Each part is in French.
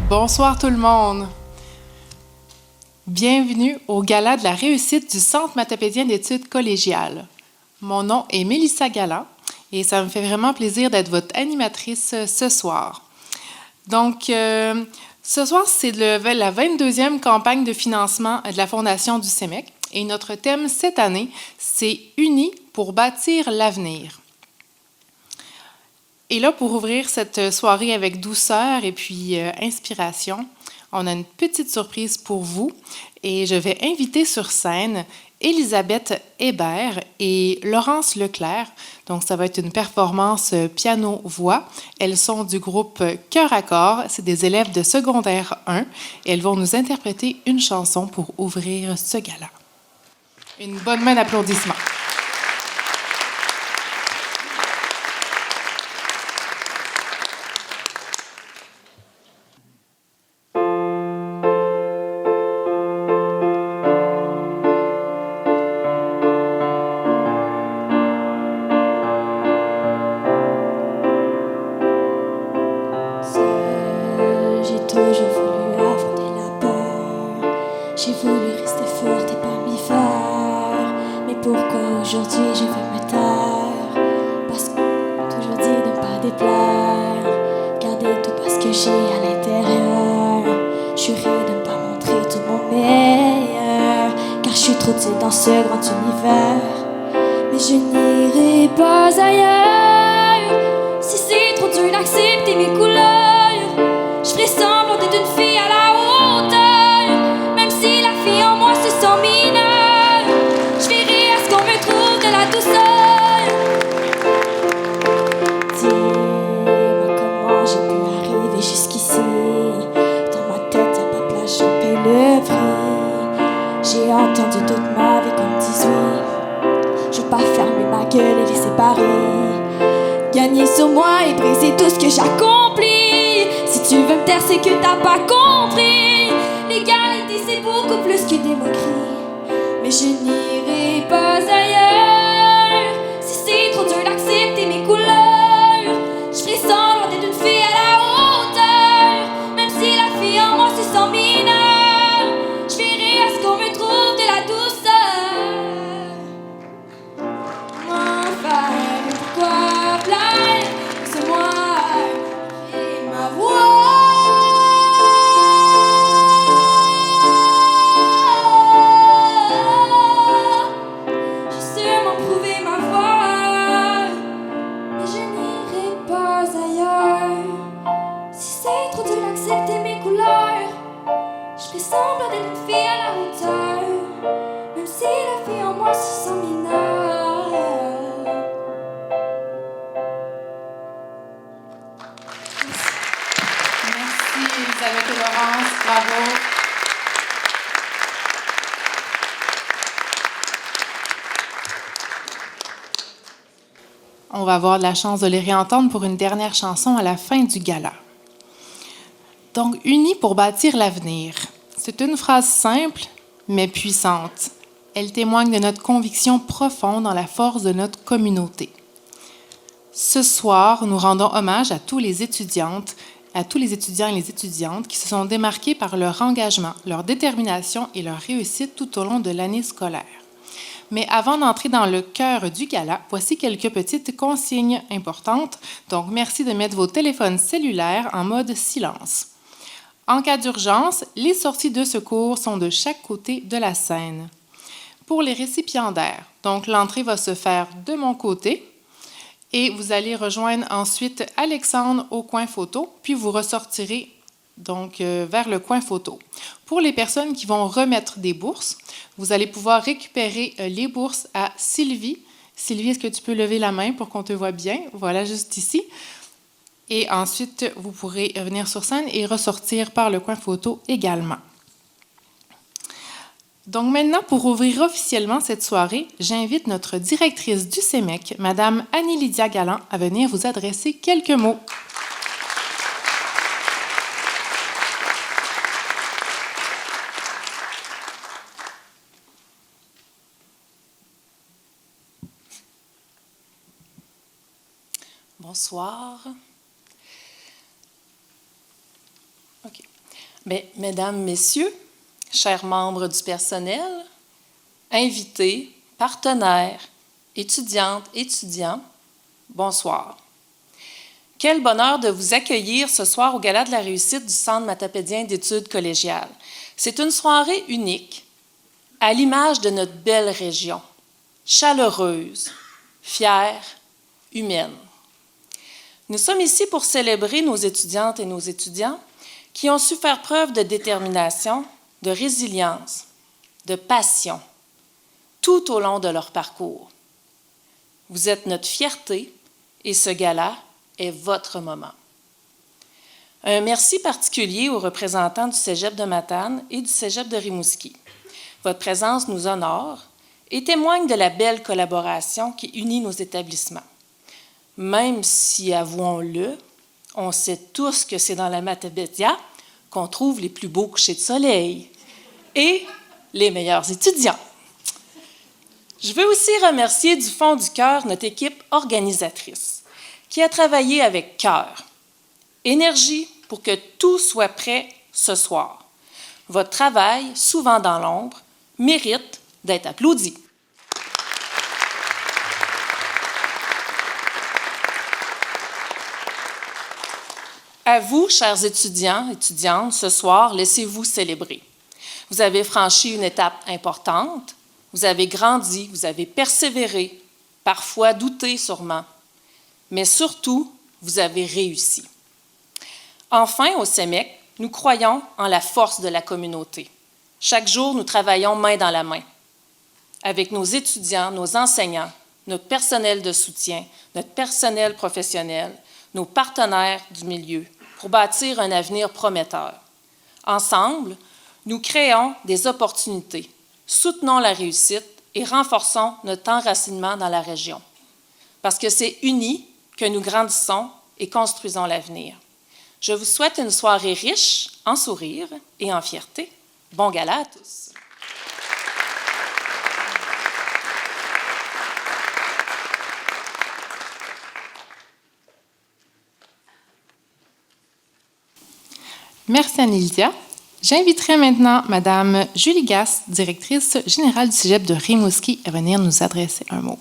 Bonsoir tout le monde. Bienvenue au Gala de la réussite du Centre matapédien d'études collégiales. Mon nom est Mélissa Galland et ça me fait vraiment plaisir d'être votre animatrice ce soir. Donc, ce soir, c'est la 22e campagne de financement de la Fondation du CEMEC et notre thème cette année, c'est « Unis pour bâtir l'avenir ». Et là, pour ouvrir cette soirée avec douceur et puis inspiration, on a une petite surprise pour vous et je vais inviter sur scène Elisabeth Hébert et Laurence Leclerc. Donc, ça va être une performance piano-voix. Elles sont du groupe Cœur à corps. C'est des élèves de secondaire 1 et elles vont nous interpréter une chanson pour ouvrir ce gala. Une bonne main d'applaudissements. Dans ce grand univers, mais je n'irai pas ailleurs. Si c'est trop dur d'accepter mes couleurs, je ferai semblant d'être une fille à la hauteur. Même si la fille en moi se sent mineure, je verrai à ce qu'on me trouve de la douceur. Dis-moi comment j'ai pu arriver jusqu'ici. Dans ma tête y'a pas de place, j'en paie le prix. J'ai entendu toute ma vie qu'on me dise oui. Je veux pas fermer ma gueule et les séparer. Gagner sur moi et briser tout ce que j'accomplis. Si tu veux me taire, c'est que t'as pas compris. L'égalité, c'est beaucoup plus que des moqueries. Mais je n'irai pas ailleurs. Si c'est trop dur d'accepter mes couleurs, je ferai semblant d'être une fille à la hauteur. Même si la fille en moi se sent mineure, On va avoir la chance de les réentendre pour une dernière chanson à la fin du gala. Donc, unis pour bâtir l'avenir. C'est une phrase simple, mais puissante. Elle témoigne de notre conviction profonde dans la force de notre communauté. Ce soir, nous rendons hommage à tous les étudiants et les étudiantes qui se sont démarqués par leur engagement, leur détermination et leur réussite tout au long de l'année scolaire. Mais avant d'entrer dans le cœur du gala, voici quelques petites consignes importantes. Donc, merci de mettre vos téléphones cellulaires en mode silence. En cas d'urgence, les sorties de secours sont de chaque côté de la scène. Pour les récipiendaires, donc l'entrée va se faire de mon côté et vous allez rejoindre ensuite Alexandre au coin photo, puis vous ressortirez donc vers le coin photo. Pour les personnes qui vont remettre des bourses, vous allez pouvoir récupérer les bourses à Sylvie. Sylvie, est-ce que tu peux lever la main pour qu'on te voit bien? Voilà, juste ici. Et ensuite, vous pourrez venir sur scène et ressortir par le coin photo également. Donc maintenant, pour ouvrir officiellement cette soirée, j'invite notre directrice du CEMEC, Madame Annie-Lydia Galland, à venir vous adresser quelques mots. Bonsoir. OK. Bien, mesdames, messieurs, chers membres du personnel, invités, partenaires, étudiantes, étudiants, bonsoir. Quel bonheur de vous accueillir ce soir au Gala de la réussite du Centre matapédien d'études collégiales. C'est une soirée unique, à l'image de notre belle région, chaleureuse, fière, humaine. Nous sommes ici pour célébrer nos étudiantes et nos étudiants qui ont su faire preuve de détermination, de résilience, de passion, tout au long de leur parcours. Vous êtes notre fierté et ce gala est votre moment. Un merci particulier aux représentants du Cégep de Matane et du Cégep de Rimouski. Votre présence nous honore et témoigne de la belle collaboration qui unit nos établissements. Même si, avouons-le, on sait tous que c'est dans la Matapédia qu'on trouve les plus beaux couchers de soleil et les meilleurs étudiants. Je veux aussi remercier du fond du cœur notre équipe organisatrice qui a travaillé avec cœur, énergie pour que tout soit prêt ce soir. Votre travail, souvent dans l'ombre, mérite d'être applaudi. À vous, chers étudiants, étudiantes, ce soir, laissez-vous célébrer. Vous avez franchi une étape importante, vous avez grandi, vous avez persévéré, parfois douté sûrement, mais surtout, vous avez réussi. Enfin, au CEMEC, nous croyons en la force de la communauté. Chaque jour, nous travaillons main dans la main avec nos étudiants, nos enseignants, notre personnel de soutien, notre personnel professionnel, nos partenaires du milieu, pour bâtir un avenir prometteur. Ensemble, nous créons des opportunités, soutenons la réussite et renforçons notre enracinement dans la région. Parce que c'est unis que nous grandissons et construisons l'avenir. Je vous souhaite une soirée riche en sourires et en fierté. Bon gala à tous! Merci Anne-Lydia. J'inviterai maintenant Madame Julie Gasse, directrice générale du Cégep de Rimouski, à venir nous adresser un mot.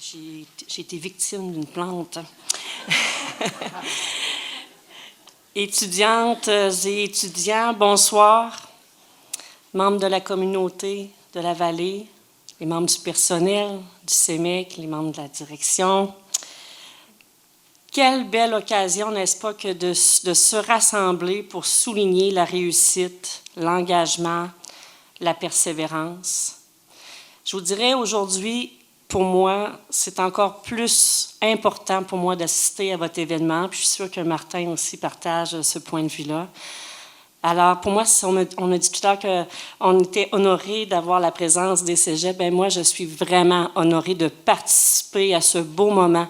J'ai été victime d'une plante. Étudiantes et étudiants, bonsoir. Membres de la communauté de la vallée, les membres du personnel du CEMEC, les membres de la direction. Quelle belle occasion, n'est-ce pas, que de se rassembler pour souligner la réussite, l'engagement, la persévérance. Je vous dirais aujourd'hui, pour moi, c'est encore plus important pour moi d'assister à votre événement. Puis je suis sûre que Martin aussi partage ce point de vue-là. Alors, pour moi, on a dit tout à l'heure qu'on était honorés d'avoir la présence des cégeps. Bien, moi, je suis vraiment honorée de participer à ce beau moment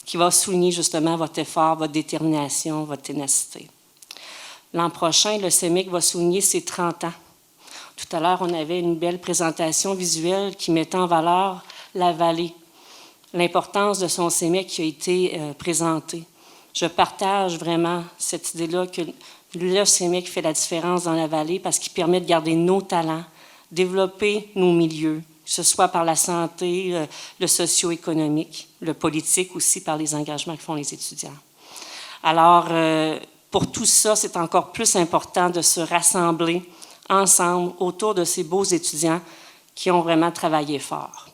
qui va souligner justement votre effort, votre détermination, votre ténacité. L'an prochain, le CEMEC va souligner ses 30 ans. Tout à l'heure, on avait une belle présentation visuelle qui mettait en valeur la vallée, l'importance de son CEMEC qui a été présenté. Je partage vraiment cette idée-là que le CEMEC fait la différence dans la vallée parce qu'il permet de garder nos talents, développer nos milieux, que ce soit par la santé, le socio-économique, le politique aussi par les engagements que font les étudiants. Alors, pour tout ça, c'est encore plus important de se rassembler ensemble autour de ces beaux étudiants qui ont vraiment travaillé fort.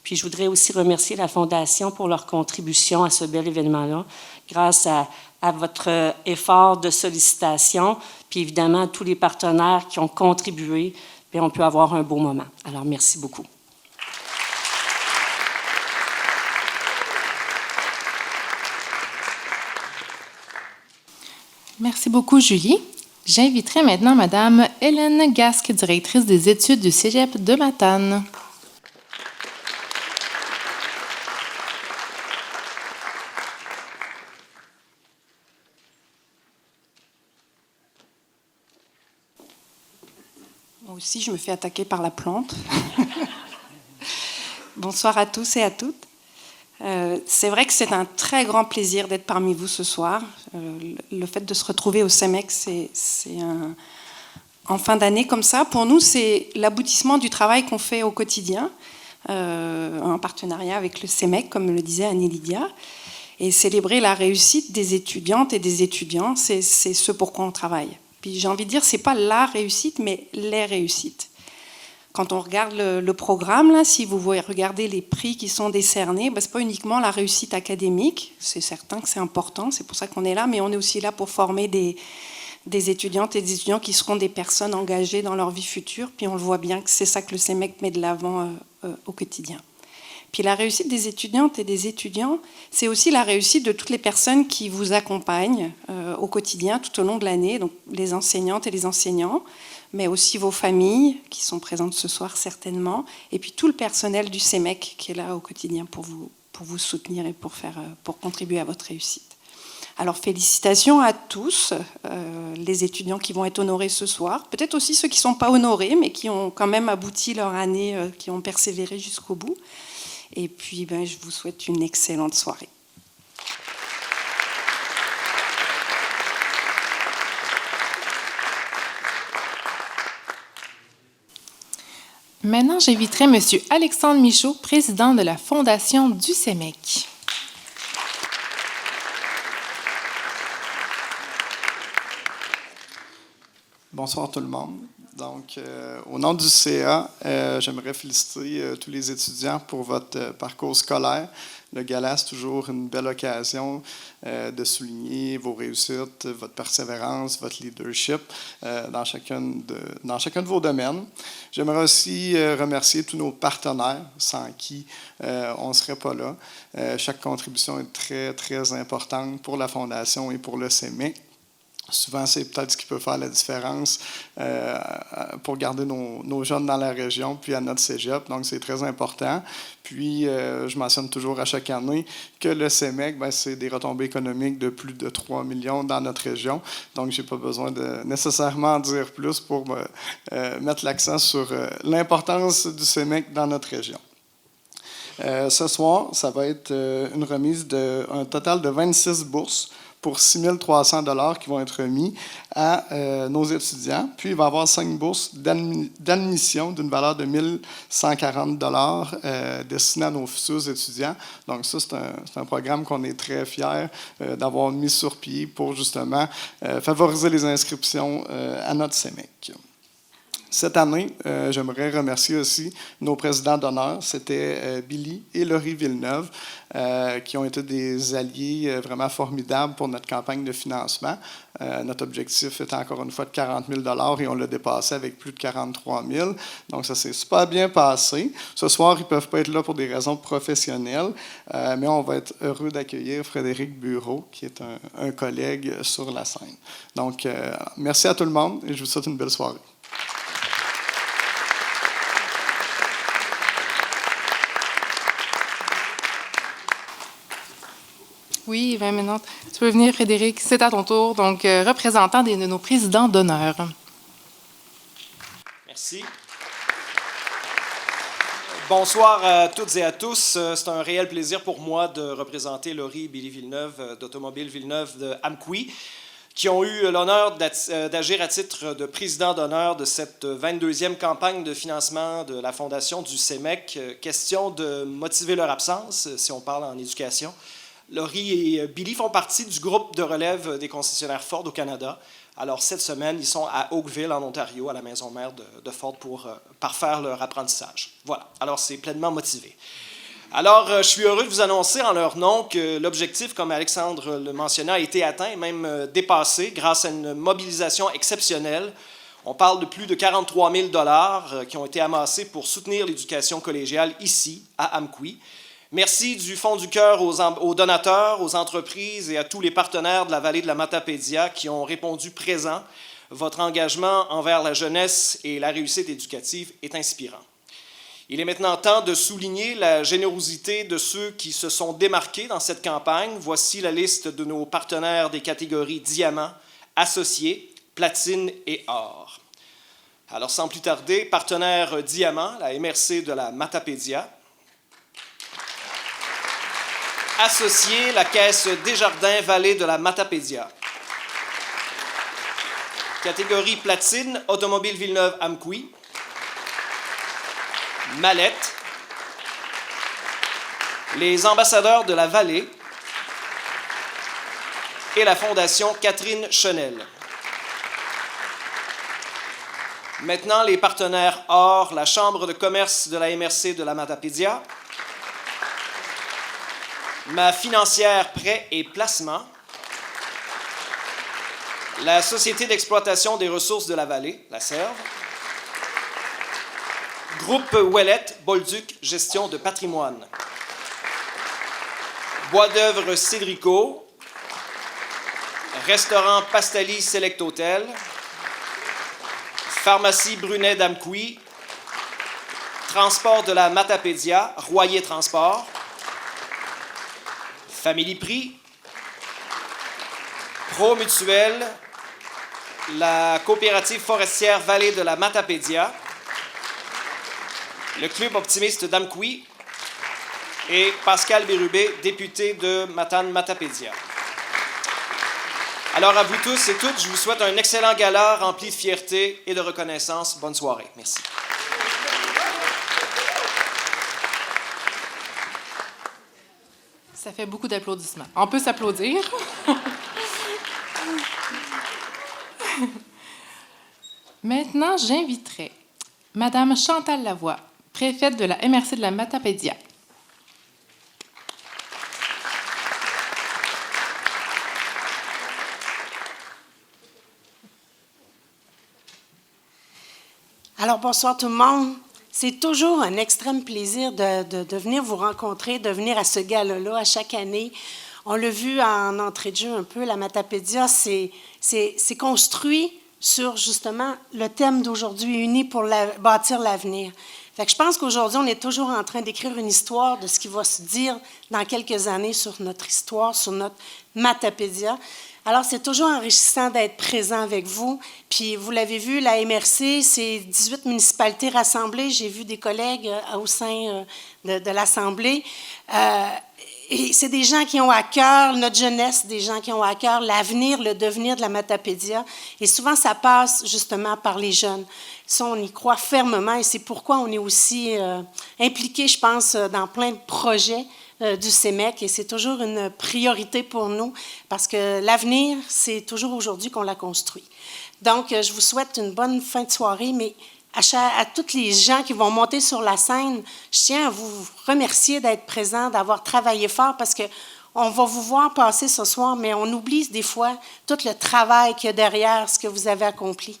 Puis je voudrais aussi remercier la Fondation pour leur contribution à ce bel événement-là, grâce à votre effort de sollicitation, puis évidemment à tous les partenaires qui ont contribué, puis on peut avoir un beau moment. Alors, merci beaucoup. Merci beaucoup, Julie. J'inviterai maintenant Madame Hélène Gasque, directrice des études du Cégep de Matane. Moi aussi, je me fais attaquer par la plante. Bonsoir à tous et à toutes. C'est vrai que c'est un très grand plaisir d'être parmi vous ce soir. Le fait de se retrouver au CEMEC, en fin d'année comme ça, pour nous, c'est l'aboutissement du travail qu'on fait au quotidien, en partenariat avec le CEMEC, comme le disait Annie-Lydia. Et célébrer la réussite des étudiantes et des étudiants, c'est ce pour quoi on travaille. Puis j'ai envie de dire, ce n'est pas la réussite, mais les réussites. Quand on regarde le programme, là, si vous regardez les prix qui sont décernés, ce n'est pas uniquement la réussite académique, c'est certain que c'est important, c'est pour ça qu'on est là, mais on est aussi là pour former des étudiantes et des étudiants qui seront des personnes engagées dans leur vie future, puis on le voit bien que c'est ça que le CEMEC met de l'avant au quotidien. Puis la réussite des étudiantes et des étudiants, c'est aussi la réussite de toutes les personnes qui vous accompagnent au quotidien, tout au long de l'année, donc les enseignantes et les enseignants, mais aussi vos familles, qui sont présentes ce soir certainement, et puis tout le personnel du CEMEC qui est là au quotidien pour vous soutenir et pour contribuer à votre réussite. Alors félicitations à tous, les étudiants qui vont être honorés ce soir, peut-être aussi ceux qui ne sont pas honorés, mais qui ont quand même abouti leur année, qui ont persévéré jusqu'au bout. Et puis, je vous souhaite une excellente soirée. Maintenant, j'inviterai M. Alexandre Michaud, président de la Fondation du CEMEC. Bonsoir tout le monde. Donc, au nom du CA, j'aimerais féliciter tous les étudiants pour votre parcours scolaire. Le gala, c'est toujours une belle occasion de souligner vos réussites, votre persévérance, votre leadership dans chacun de vos domaines. J'aimerais aussi remercier tous nos partenaires sans qui on ne serait pas là. Chaque contribution est très, très importante pour la Fondation et pour le CEMEC. Souvent, c'est peut-être ce qui peut faire la différence pour garder nos jeunes dans la région, puis à notre cégep. Donc, c'est très important. Puis, je mentionne toujours à chaque année que le CEMEC, c'est des retombées économiques de plus de 3 millions dans notre région. Donc, je n'ai pas besoin de nécessairement en dire plus pour mettre l'accent sur l'importance du CEMEC dans notre région. Ce soir, ça va être une remise d'un total de 26 bourses pour 6 300 $ qui vont être remis à nos étudiants. Puis, il va y avoir 5 bourses d'admission d'une valeur de 1 140 $ destinées à nos futurs étudiants. Donc, ça, c'est un programme qu'on est très fiers d'avoir mis sur pied pour, justement, favoriser les inscriptions à notre CEMEC. Cette année, j'aimerais remercier aussi nos présidents d'honneur. C'était Billy et Laurie Villeneuve, qui ont été des alliés vraiment formidables pour notre campagne de financement. Notre objectif était encore une fois de 40 000 $ et on l'a dépassé avec plus de 43 000. Donc, ça s'est super bien passé. Ce soir, ils ne peuvent pas être là pour des raisons professionnelles, mais on va être heureux d'accueillir Frédéric Bureau, qui est un collègue sur la scène. Donc, merci à tout le monde et je vous souhaite une belle soirée. Oui, 20 minutes. Tu peux venir, Frédéric. C'est à ton tour. Donc, représentant de nos présidents d'honneur. Merci. Bonsoir à toutes et à tous. C'est un réel plaisir pour moi de représenter Laurie et Billy Villeneuve d'Automobile Villeneuve de Amqui, qui ont eu l'honneur d'agir à titre de président d'honneur de cette 22e campagne de financement de la Fondation du CEMEC. Question de motiver leur absence, si on parle en éducation. Laurie et Billy font partie du groupe de relève des concessionnaires Ford au Canada. Alors, cette semaine, ils sont à Oakville, en Ontario, à la maison mère de Ford pour parfaire leur apprentissage. Voilà. Alors, c'est pleinement motivé. Alors, je suis heureux de vous annoncer en leur nom que l'objectif, comme Alexandre le mentionnait, a été atteint et même dépassé grâce à une mobilisation exceptionnelle. On parle de plus de 43 000 $ qui ont été amassés pour soutenir l'éducation collégiale ici, à Amqui. Merci du fond du cœur aux donateurs, aux entreprises et à tous les partenaires de la vallée de la Matapédia qui ont répondu présent. Votre engagement envers la jeunesse et la réussite éducative est inspirant. Il est maintenant temps de souligner la générosité de ceux qui se sont démarqués dans cette campagne. Voici la liste de nos partenaires des catégories diamant, associés, platine et or. Alors, sans plus tarder, partenaire diamant, la MRC de la Matapédia. Associé, la Caisse Desjardins-Vallée de la Matapédia. Catégorie platine, Automobile Villeneuve-Amqui. Mallette. Les ambassadeurs de la Vallée. Et la Fondation Catherine Chenel. Maintenant, les partenaires or, la Chambre de commerce de la MRC de la Matapédia, ma financière prêt et placement, la Société d'exploitation des ressources de la Vallée, la SERV, Groupe Ouellette, Bolduc, gestion de patrimoine, Bois d'œuvre Cédrico, Restaurant Pastali Select Hotel, Pharmacie Brunet d'Amqui, Transport de la Matapédia, Royer Transport, Family Prix, Pro Mutuel, la coopérative forestière Vallée de la Matapédia, le Club optimiste d'Amqui et Pascal Bérubé, député de Matane-Matapédia. Alors à vous tous et toutes, je vous souhaite un excellent gala rempli de fierté et de reconnaissance. Bonne soirée. Merci. Ça fait beaucoup d'applaudissements. On peut s'applaudir. Maintenant, j'inviterai Madame Chantal Lavoie, préfète de la MRC de la Matapédia. Alors, bonsoir tout le monde. C'est toujours un extrême plaisir de venir vous rencontrer, de venir à ce gala-là à chaque année. On l'a vu en entrée de jeu un peu, la Matapédia, c'est construit sur justement le thème d'aujourd'hui, unis pour bâtir l'avenir. Fait que je pense qu'aujourd'hui, on est toujours en train d'écrire une histoire de ce qui va se dire dans quelques années sur notre histoire, sur notre Matapédia. Alors, c'est toujours enrichissant d'être présent avec vous. Puis, vous l'avez vu, la MRC, c'est 18 municipalités rassemblées. J'ai vu des collègues au sein de l'Assemblée. Et c'est des gens qui ont à cœur notre jeunesse, des gens qui ont à cœur l'avenir, le devenir de la Matapédia. Et souvent, ça passe justement par les jeunes. Ça, on y croit fermement et c'est pourquoi on est aussi impliqué, je pense, dans plein de projets du CEMEC et c'est toujours une priorité pour nous parce que l'avenir, c'est toujours aujourd'hui qu'on la construit. Donc, je vous souhaite une bonne fin de soirée, mais à tous les gens qui vont monter sur la scène, je tiens à vous remercier d'être présents, d'avoir travaillé fort parce que on va vous voir passer ce soir, mais on oublie des fois tout le travail qu'il y a derrière ce que vous avez accompli.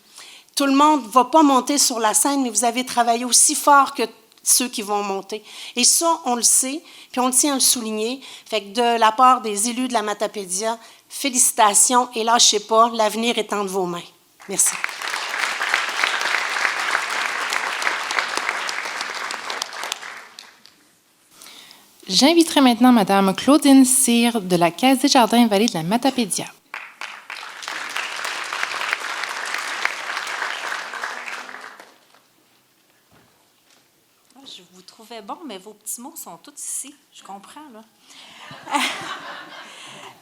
Tout le monde ne va pas monter sur la scène, mais vous avez travaillé aussi fort que ceux qui vont monter. Et ça, on le sait, puis on tient à le souligner. Fait que de la part des élus de la Matapédia, félicitations et lâchez pas, l'avenir est entre vos mains. Merci. J'inviterai maintenant Madame Claudine Cyr de la Caisse Desjardins-Vallée de la Matapédia. Je vous trouvais bon, mais vos petits mots sont tous ici. Je comprends,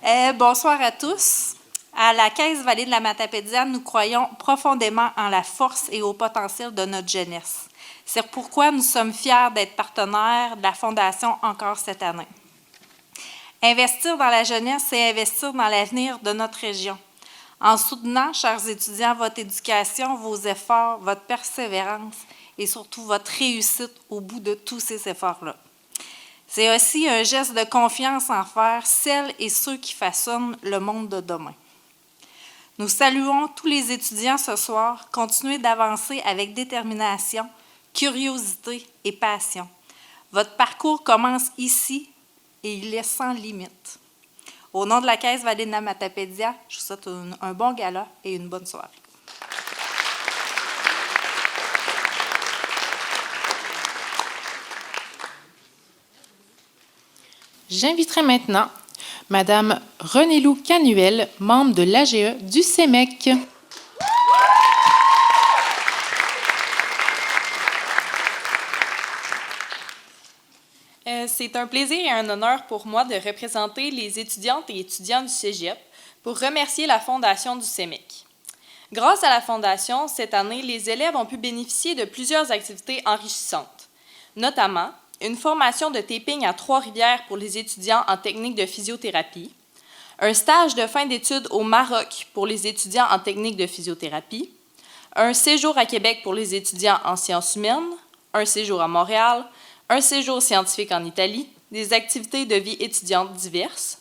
là. Bonsoir à tous. À la Caisse Vallée de la Matapédia, nous croyons profondément en la force et au potentiel de notre jeunesse. C'est pourquoi nous sommes fiers d'être partenaires de la Fondation encore cette année. Investir dans la jeunesse, c'est investir dans l'avenir de notre région. En soutenant, chers étudiants, votre éducation, vos efforts, votre persévérance et surtout votre réussite au bout de tous ces efforts-là. C'est aussi un geste de confiance envers celles et ceux qui façonnent le monde de demain. Nous saluons tous les étudiants ce soir. Continuez d'avancer avec détermination, curiosité et passion. Votre parcours commence ici et il est sans limite. Au nom de la Caisse Vallée de la Matapédia, je vous souhaite un bon gala et une bonne soirée. J'inviterai maintenant Madame Renée-Lou Canuel, membre de l'AGE du CEMEC. C'est un plaisir et un honneur pour moi de représenter les étudiantes et étudiants du Cégep pour remercier la Fondation du CEMEC. Grâce à la Fondation, cette année, les élèves ont pu bénéficier de plusieurs activités enrichissantes, notamment une formation de taping à Trois-Rivières pour les étudiants en technique de physiothérapie, un stage de fin d'études au Maroc pour les étudiants en technique de physiothérapie, un séjour à Québec pour les étudiants en sciences humaines, un séjour à Montréal, un séjour scientifique en Italie, des activités de vie étudiante diverses,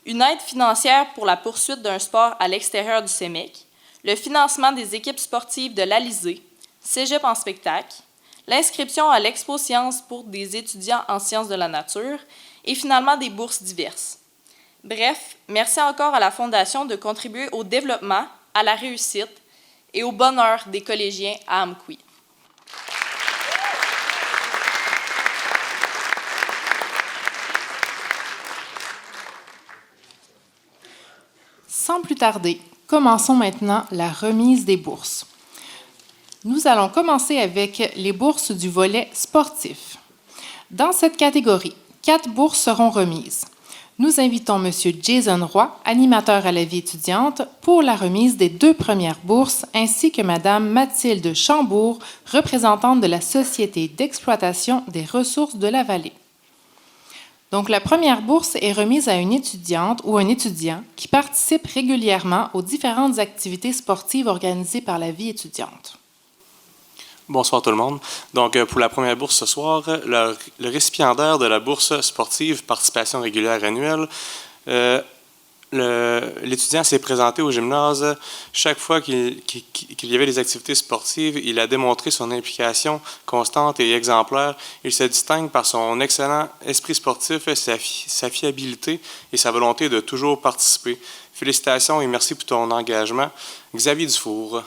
une aide financière pour la poursuite d'un sport à l'extérieur du CEMEC, le financement des équipes sportives de l'Alizé, Cégep en spectacle, l'inscription à l'Expo Sciences pour des étudiants en sciences de la nature et finalement des bourses diverses. Bref, merci encore à la Fondation de contribuer au développement, à la réussite et au bonheur des collégiens à Amqui. Sans plus tarder, commençons maintenant la remise des bourses. Nous allons commencer avec les bourses du volet sportif. Dans cette catégorie, 4 bourses seront remises. Nous invitons M. Jason Roy, animateur à la vie étudiante, pour la remise des 2 premières bourses, ainsi que Mme Mathilde Chambourg, représentante de la Société d'exploitation des ressources de la vallée. Donc, la première bourse est remise à une étudiante ou un étudiant qui participe régulièrement aux différentes activités sportives organisées par la vie étudiante. Bonsoir tout le monde. Donc, pour la première bourse ce soir, le récipiendaire de la bourse sportive participation régulière annuelle, l'étudiant s'est présenté au gymnase. Chaque fois qu'il y avait des activités sportives, il a démontré son implication constante et exemplaire. Il se distingue par son excellent esprit sportif, sa fiabilité et sa volonté de toujours participer. Félicitations et merci pour ton engagement. Xavier Dufour.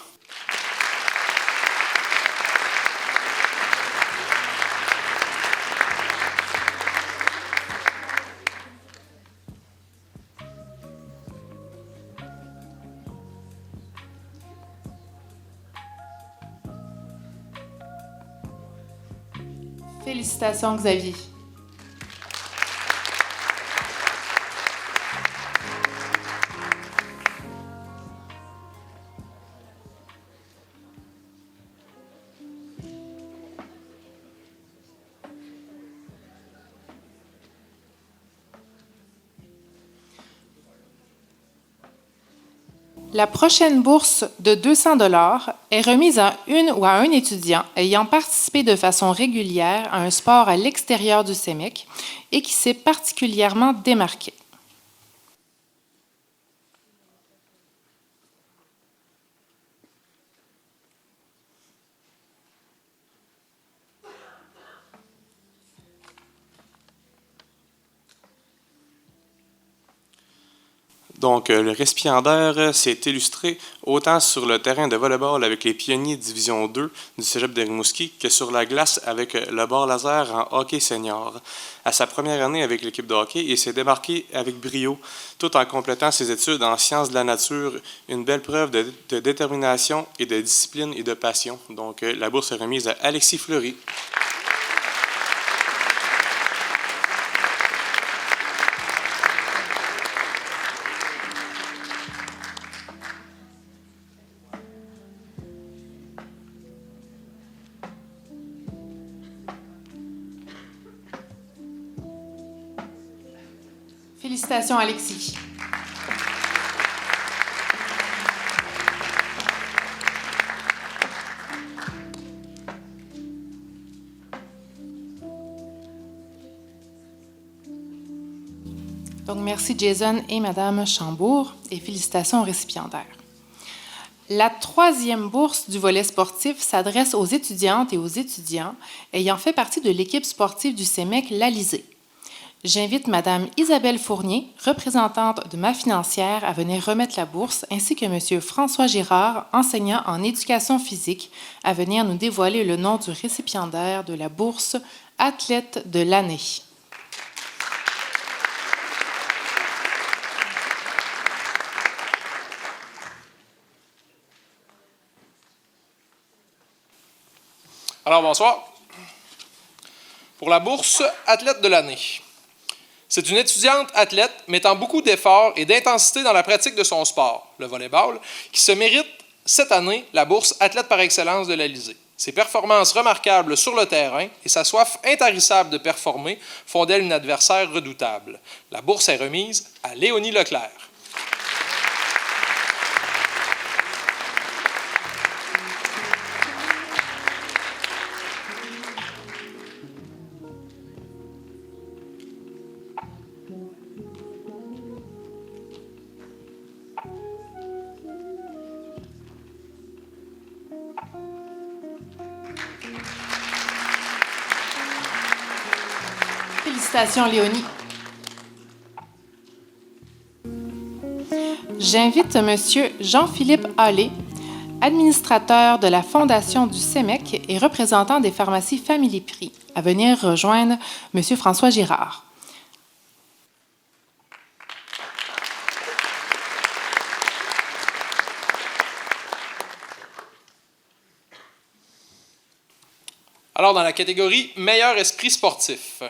Félicitations, Xavier. La prochaine bourse de 200 $ est remise à une ou à un étudiant ayant participé de façon régulière à un sport à l'extérieur du CEMEC et qui s'est particulièrement démarqué. Donc, le récipiendaire s'est illustré autant sur le terrain de volley-ball avec les pionniers Division 2 du Cégep de Rimouski que sur la glace avec le bar laser en hockey senior. À sa première année avec l'équipe de hockey, il s'est démarqué avec brio, tout en complétant ses études en sciences de la nature, une belle preuve de détermination et de discipline et de passion. Donc, la bourse est remise à Alexis Fleury. Félicitations, Alexis. Donc, merci Jason et Madame Chambourg et félicitations aux récipiendaires. La 3e bourse du volet sportif s'adresse aux étudiantes et aux étudiants ayant fait partie de l'équipe sportive du CEMEC l'Alizé. J'invite Mme Isabelle Fournier, représentante de Ma Financière, à venir remettre la bourse, ainsi que M. François Girard, enseignant en éducation physique, à venir nous dévoiler le nom du récipiendaire de la bourse Athlète de l'année. Alors, bonsoir. pour la bourse Athlète de l'année. C'est une étudiante athlète mettant beaucoup d'efforts et d'intensité dans la pratique de son sport, le volleyball, qui se mérite cette année la bourse Athlète par excellence de l'Alizé. Ses performances remarquables sur le terrain et sa soif intarissable de performer font d'elle une adversaire redoutable. La bourse est remise à Léonie Leclerc. Félicitations, Léonie. J'invite M. Jean-Philippe Hallé, administrateur de la Fondation du CEMEC et représentant des pharmacies Family Prix, à venir rejoindre M. François Girard. Alors, dans la catégorie meilleur esprit sportif,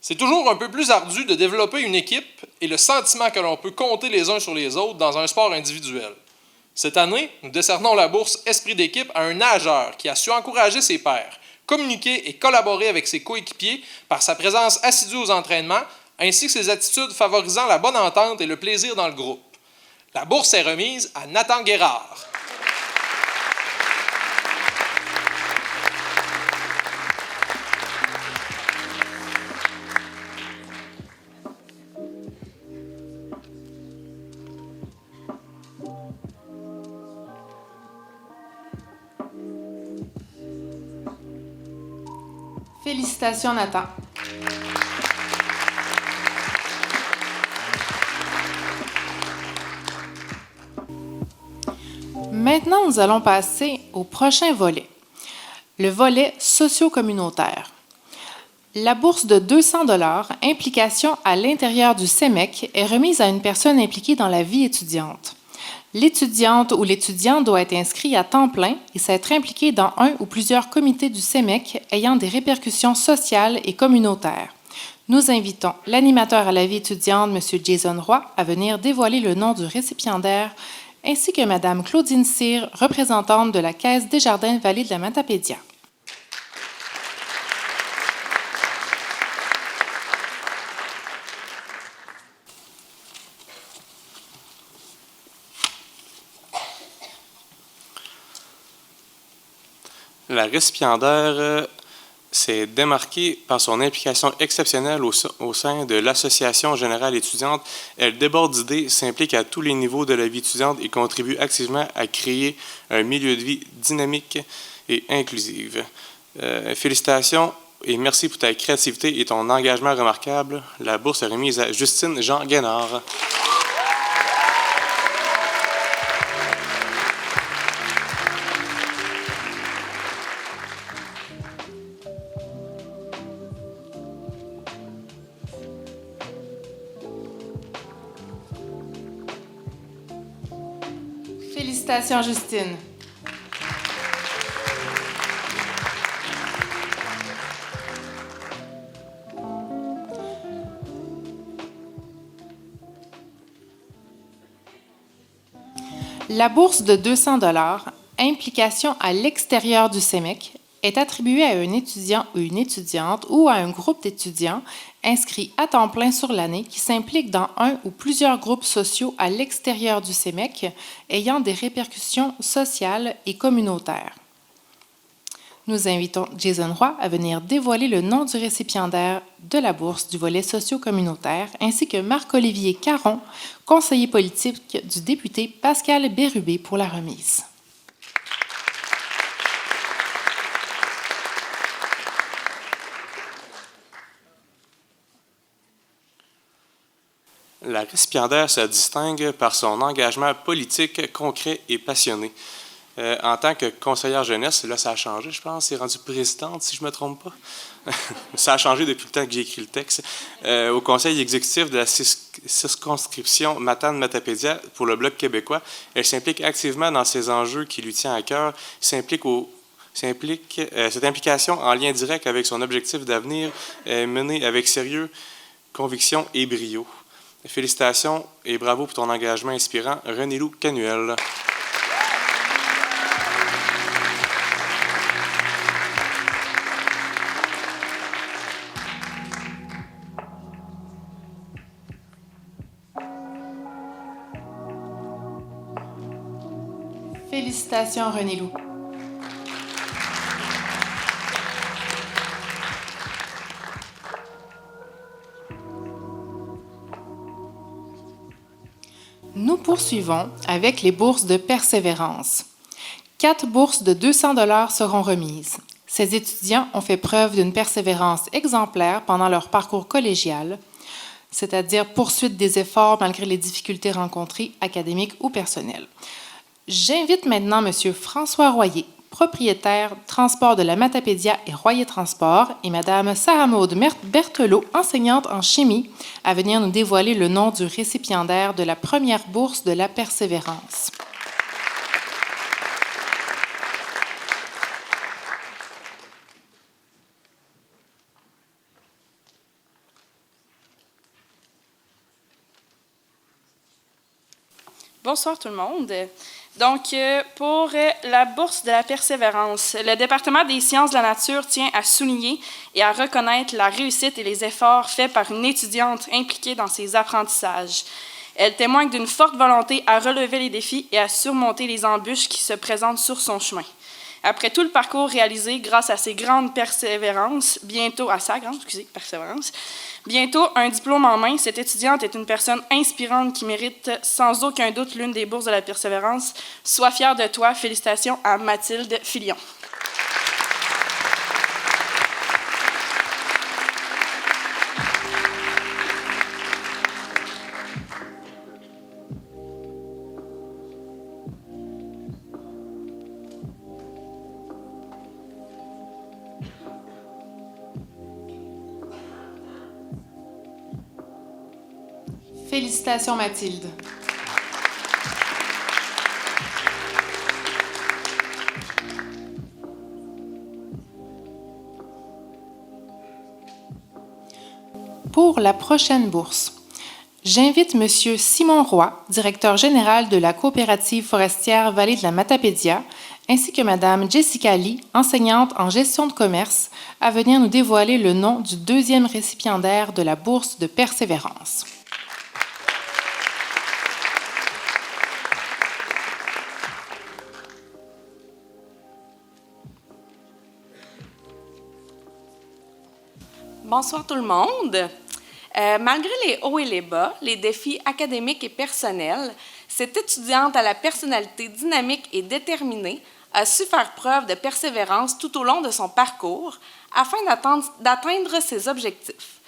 c'est toujours un peu plus ardu de développer une équipe et le sentiment que l'on peut compter les uns sur les autres dans un sport individuel. Cette année, nous décernons la bourse Esprit d'équipe à un nageur qui a su encourager ses pairs, communiquer et collaborer avec ses coéquipiers par sa présence assidue aux entraînements, ainsi que ses attitudes favorisant la bonne entente et le plaisir dans le groupe. La bourse est remise à Nathan Guérard. Félicitations, Nathan. Maintenant, nous allons passer au prochain volet, le volet socio-communautaire. La bourse de 200 $, implication à l'intérieur du CEMEC, est remise à une personne impliquée dans la vie étudiante. L'étudiante ou l'étudiant doit être inscrit à temps plein et s'être impliqué dans un ou plusieurs comités du CEMEC ayant des répercussions sociales et communautaires. Nous invitons l'animateur à la vie étudiante, M. Jason Roy, à venir dévoiler le nom du récipiendaire, ainsi que Mme Claudine Cyr, représentante de la Caisse Desjardins-Vallée de la Matapédia. La récipiendaire s'est démarquée par son implication exceptionnelle au sein de l'Association générale étudiante. Elle déborde d'idées, s'implique à tous les niveaux de la vie étudiante et contribue activement à créer un milieu de vie dynamique et inclusif. Félicitations et merci pour ta créativité et ton engagement remarquable. La bourse est remise à Justine Jean Guénard. Félicitations, Justine. La bourse de 200 $, implication à l'extérieur du CEMEC, est attribuée à un étudiant ou une étudiante ou à un groupe d'étudiants inscrits à temps plein sur l'année qui s'impliquent dans un ou plusieurs groupes sociaux à l'extérieur du CEMEC ayant des répercussions sociales et communautaires. Nous invitons Jason Roy à venir dévoiler le nom du récipiendaire de la bourse du volet socio-communautaire, ainsi que Marc-Olivier Caron, conseiller politique du député Pascal Bérubé pour la remise. La récipiendaire se distingue par son engagement politique concret et passionné. En tant que conseillère jeunesse, là, ça a changé, je pense. C'est rendu présidente, si je ne me trompe pas. Ça a changé depuis le temps que j'ai écrit le texte. Au conseil exécutif de la circonscription Matane-Matapédia pour le Bloc québécois, elle s'implique activement dans ces enjeux qui lui tiennent à cœur, s'implique Cette implication en lien direct avec son objectif d'avenir est menée avec sérieux, conviction et brio. Félicitations et bravo pour ton engagement inspirant, René-Lou Canuel. Félicitations, René-Lou. Nous poursuivons avec les bourses de persévérance. 4 bourses de 200 $ seront remises. Ces étudiants ont fait preuve d'une persévérance exemplaire pendant leur parcours collégial, c'est-à-dire poursuite des efforts malgré les difficultés rencontrées, académiques ou personnelles. J'invite maintenant M. François Royer, propriétaire Transport de la Matapédia et Royer Transport, et Mme Sarah-Maude Berthelot, enseignante en chimie, à venir nous dévoiler le nom du récipiendaire de la première bourse de la persévérance. Bonsoir tout le monde. Donc, pour la bourse de la persévérance, le département des sciences de la nature tient à souligner et à reconnaître la réussite et les efforts faits par une étudiante impliquée dans ses apprentissages. Elle témoigne d'une forte volonté à relever les défis et à surmonter les embûches qui se présentent sur son chemin. Après tout le parcours réalisé grâce à sa grande persévérance, bientôt un diplôme en main, cette étudiante est une personne inspirante qui mérite sans aucun doute l'une des bourses de la persévérance. Sois fière de toi. Félicitations à Mathilde Filion. Félicitations, Mathilde. Pour la prochaine bourse, j'invite M. Simon Roy, directeur général de la coopérative forestière Vallée de la Matapédia, ainsi que Mme Jessica Lee, enseignante en gestion de commerce, à venir nous dévoiler le nom du deuxième récipiendaire de la bourse de persévérance. Bonsoir tout le monde. Malgré les hauts et les bas, les défis académiques et personnels, cette étudiante à la personnalité dynamique et déterminée a su faire preuve de persévérance tout au long de son parcours afin d'atteindre ses objectifs.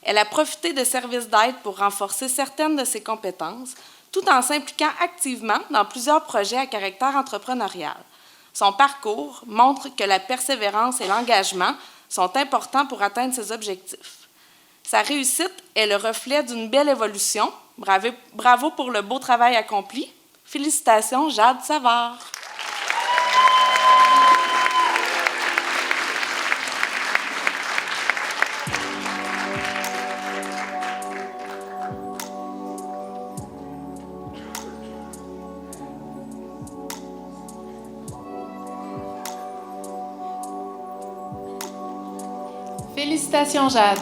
Elle a profité de services d'aide pour renforcer certaines de ses compétences, tout en s'impliquant activement dans plusieurs projets à caractère entrepreneurial. Son parcours montre que la persévérance et l'engagement sont importants pour atteindre ses objectifs. Sa réussite est le reflet d'une belle évolution. Bravo pour le beau travail accompli. Félicitations, Jade Savard. Félicitations, Jade.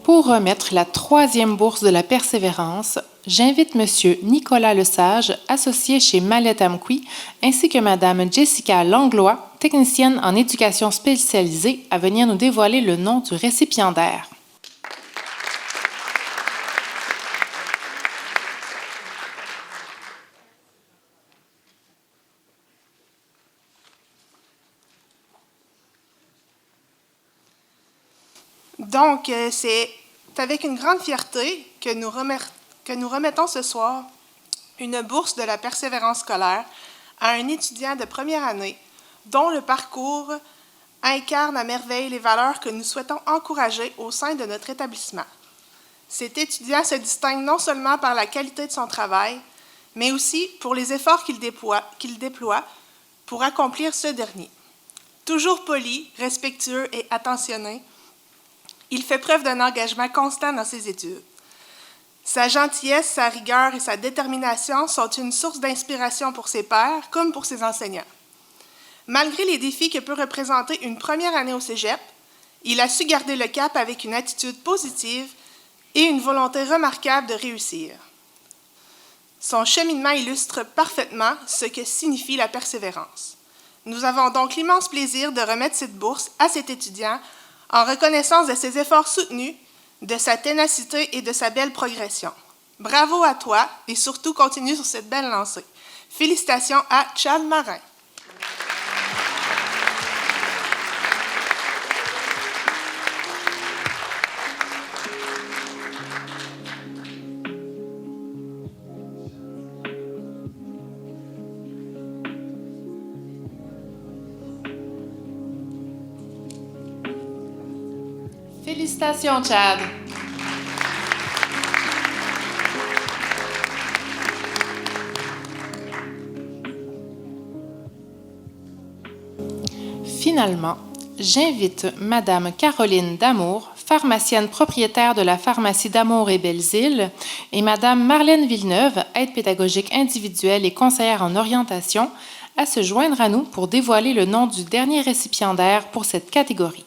Pour remettre la troisième bourse de la persévérance, j'invite M. Nicolas Lesage, associé chez Mallette Amqui, ainsi que Mme Jessica Langlois, technicienne en éducation spécialisée, à venir nous dévoiler le nom du récipiendaire. Donc, c'est avec une grande fierté que nous remettons ce soir une bourse de la persévérance scolaire à un étudiant de première année dont le parcours incarne à merveille les valeurs que nous souhaitons encourager au sein de notre établissement. Cet étudiant se distingue non seulement par la qualité de son travail, mais aussi pour les efforts qu'il déploie pour accomplir ce dernier. Toujours poli, respectueux et attentionné, il fait preuve d'un engagement constant dans ses études. Sa gentillesse, sa rigueur et sa détermination sont une source d'inspiration pour ses pairs comme pour ses enseignants. Malgré les défis que peut représenter une première année au cégep, il a su garder le cap avec une attitude positive et une volonté remarquable de réussir. Son cheminement illustre parfaitement ce que signifie la persévérance. Nous avons donc l'immense plaisir de remettre cette bourse à cet étudiant en reconnaissance de ses efforts soutenus, de sa ténacité et de sa belle progression. Bravo à toi et surtout continue sur cette belle lancée. Félicitations à Chad Marin. Félicitations, Chad. Finalement, j'invite Madame Caroline Damour, pharmacienne propriétaire de la pharmacie Damour et Belles-Îles, et Madame Marlène Villeneuve, aide pédagogique individuelle et conseillère en orientation, à se joindre à nous pour dévoiler le nom du dernier récipiendaire pour cette catégorie.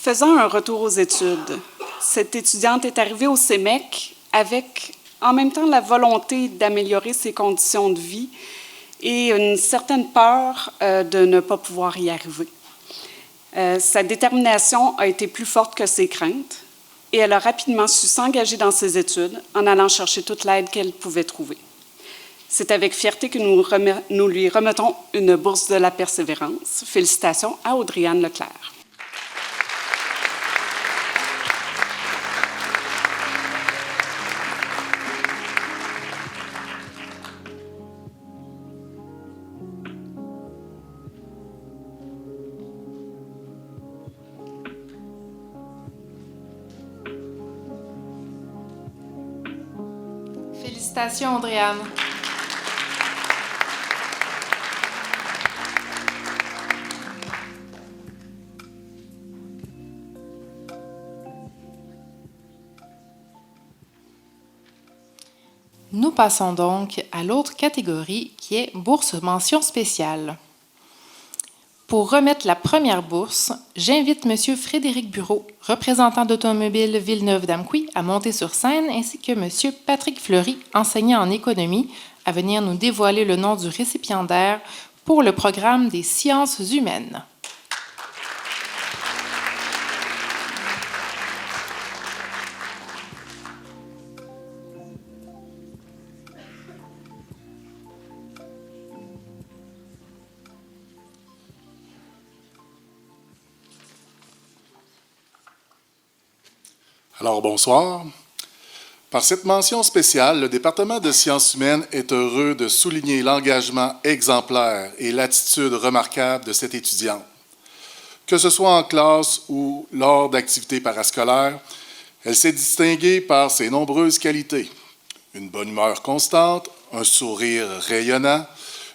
Faisant un retour aux études, cette étudiante est arrivée au CEMEC avec en même temps la volonté d'améliorer ses conditions de vie et une certaine peur de ne pas pouvoir y arriver. Sa détermination a été plus forte que ses craintes et elle a rapidement su s'engager dans ses études en allant chercher toute l'aide qu'elle pouvait trouver. C'est avec fierté que nous lui remettons une bourse de la persévérance. Félicitations à Audrey-Anne Leclerc. Félicitations, Audrey-Anne. Nous passons donc à l'autre catégorie qui est bourse mention spéciale. Pour remettre la première bourse, j'invite M. Frédéric Bureau, représentant d'Automobile Villeneuve-d'Amqui, à monter sur scène, ainsi que M. Patrick Fleury, enseignant en économie, à venir nous dévoiler le nom du récipiendaire pour le programme des sciences humaines. Alors, bonsoir. Par cette mention spéciale, le département de sciences humaines est heureux de souligner l'engagement exemplaire et l'attitude remarquable de cette étudiante. Que ce soit en classe ou lors d'activités parascolaires, elle s'est distinguée par ses nombreuses qualités. Une bonne humeur constante, un sourire rayonnant,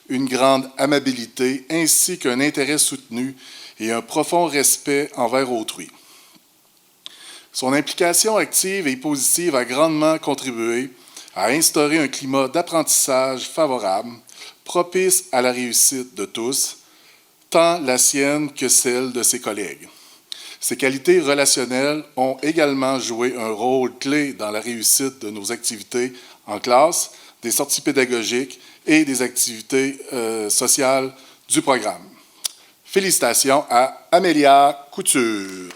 une grande amabilité ainsi qu'un intérêt soutenu et un profond respect envers autrui. Son implication active et positive a grandement contribué à instaurer un climat d'apprentissage favorable, propice à la réussite de tous, tant la sienne que celle de ses collègues. Ses qualités relationnelles ont également joué un rôle clé dans la réussite de nos activités en classe, des sorties pédagogiques et des activités sociales du programme. Félicitations à Amélia Couture.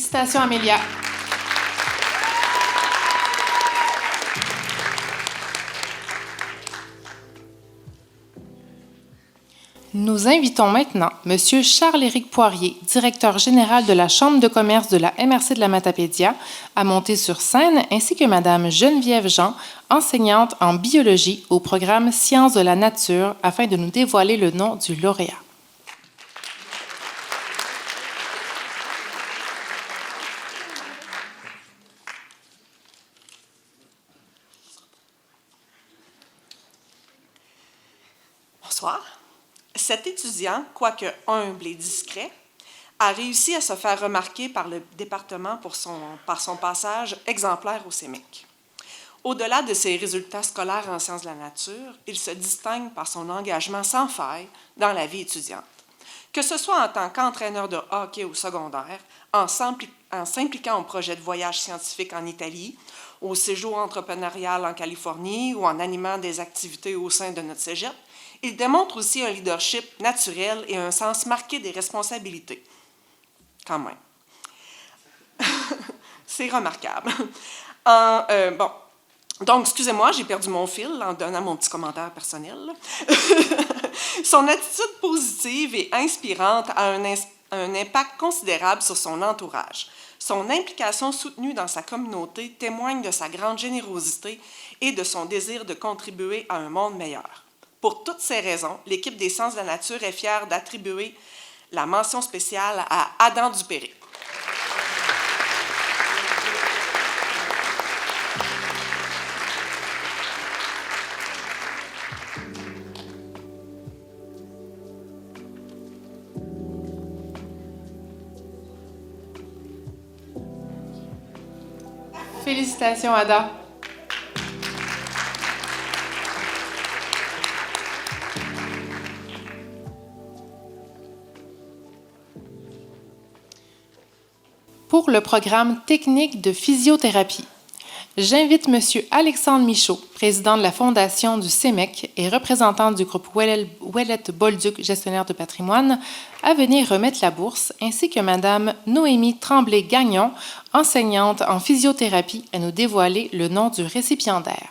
Félicitations, Amélia. Nous invitons maintenant M. Charles-Éric Poirier, directeur général de la Chambre de commerce de la MRC de la Matapédia, à monter sur scène, ainsi que Mme Geneviève Jean, enseignante en biologie au programme Sciences de la nature, afin de nous dévoiler le nom du lauréat. Bonsoir. Cet étudiant, quoique humble et discret, a réussi à se faire remarquer par le département par son passage exemplaire au CEMEC. Au-delà de ses résultats scolaires en sciences de la nature, il se distingue par son engagement sans faille dans la vie étudiante. Que ce soit en tant qu'entraîneur de hockey au secondaire, en s'impliquant au projet de voyage scientifique en Italie, au séjour entrepreneurial en Californie ou en animant des activités au sein de notre cégep, il démontre aussi un leadership naturel et un sens marqué des responsabilités. Quand même. C'est remarquable. Donc, excusez-moi, j'ai perdu mon fil en donnant mon petit commentaire personnel. Son attitude positive et inspirante a un impact considérable sur son entourage. Son implication soutenue dans sa communauté témoigne de sa grande générosité et de son désir de contribuer à un monde meilleur. Pour toutes ces raisons, l'équipe des sciences de la nature est fière d'attribuer la mention spéciale à Adam Dupéré. Félicitations, Ada. Pour le programme technique de physiothérapie, j'invite M. Alexandre Michaud, président de la Fondation du CEMEC et représentant du groupe Ouellette-Bolduc, gestionnaire de patrimoine, à venir remettre la bourse, ainsi que Mme Noémie Tremblay-Gagnon, enseignante en physiothérapie, à nous dévoiler le nom du récipiendaire.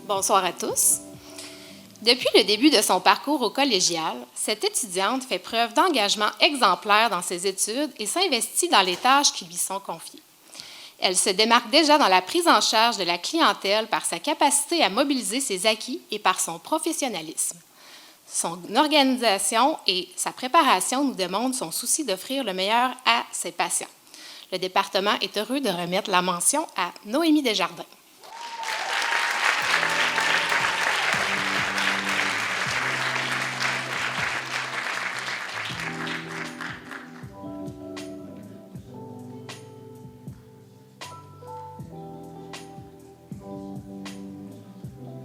Bonsoir à tous. Depuis le début de son parcours au collégial, cette étudiante fait preuve d'engagement exemplaire dans ses études et s'investit dans les tâches qui lui sont confiées. Elle se démarque déjà dans la prise en charge de la clientèle par sa capacité à mobiliser ses acquis et par son professionnalisme. Son organisation et sa préparation nous démontrent son souci d'offrir le meilleur à ses patients. Le département est heureux de remettre la mention à Noémie Desjardins.